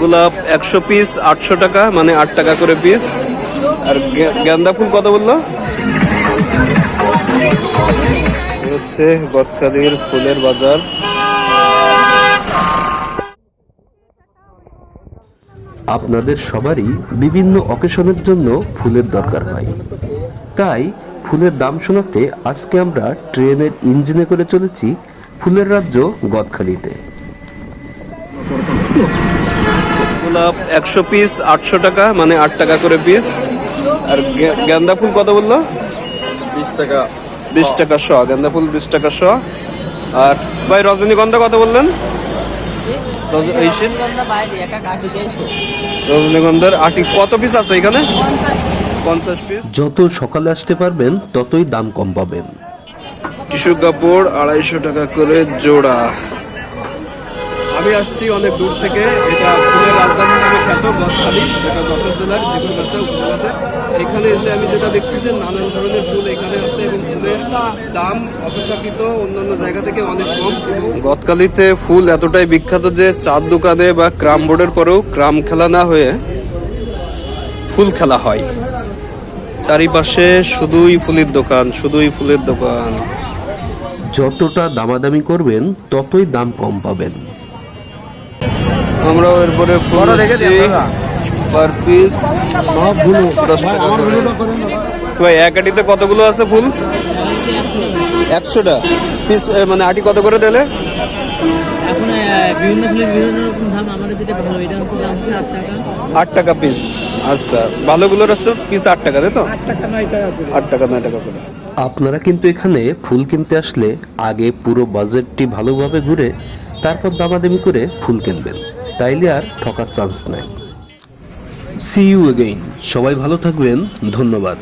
গোলাপ 100 পিস 800 টাকা, মানে 8 টাকা করে পিস। আর গাঁদা ফুল কত বললো? হচ্ছে গদখালির ফুলের বাজার। আপনাদের সবারই বিভিন্ন অকেশনের জন্য ফুলের দরকার হয়, তাই ফুলের দাম শোনাতে আজকে আমরা ট্রেনের ইঞ্জিনে করে চলেছি ফুলের রাজ্য গদখালিতে। গোলাপ 100 পিস 800 টাকা, মানে 8 টাকা করে পিস। আর গাঁদা ফুল কত বললো? 20 টাকা। 20 টাকা শ। গাঁদা ফুল 20 টাকা শ। আর ভাই রজনীগন্ধা কত বললেন? রজনীগন্ধার আটি কত পিস আছে এখানে? 50 পিস। যত সকালে আসতে পারবেন ততই দাম কম পাবেন। টিস্যু কাপড় 250 টাকা করে জোড়া। আমি আসছি অনেক দূর থেকে, এটা ফুলের রাজধানী নামে খ্যাত গদখালি, এটা যশোর জেলার জিকুরগাছা উপজেলাতে। এখানে এসে আমি যেটা দেখছি যে নানান ধরনের ফুল এখানে আছে এবং ফুলের দাম অপেক্ষাকৃত অন্যান্য জায়গা থেকে অনেক কম। গদখালিতে ফুল এতটাই বিখ্যাত যে চার দোকানে বা ক্রাম বোর্ডের পরেও ক্রাম খেলা না হয়ে ফুল খেলা হয়। চারিপাশে শুধুই ফুলের দোকান, শুধুই ফুলের দোকান। যতটা দামাদামি করবেন ততই দাম কম পাবেন। আমরাও এরপরে ফুল পার পিস 10 টাকা করে। ভাই এক আটিতে কতগুলো আছে ফুল? 100টা পিস, মানে আটি কত করে দিলে? এখন বিভিন্ন ফুলের বিভিন্ন রকম দাম। আমাদের যেটা ভালো এটা হচ্ছে দাম হচ্ছে 8 টাকা। 8 টাকা পিস। আচ্ছা, ভালোগুলোর হচ্ছে পিস 8 টাকা, তাই তো? 8 টাকা 9 টাকা করে। 8 টাকা 9 টাকা করে। আপনারা কিন্তু এখানে ফুল কিনতে আসলে আগে পুরো বাজেটটি ভালোভাবে ঘুরে তারপর দামাদামি করে ফুল কিনবেন, তাইলে আর ঠকার চান্স নাই। See you again. সবাই ভালো থাকবেন, ধন্যবাদ।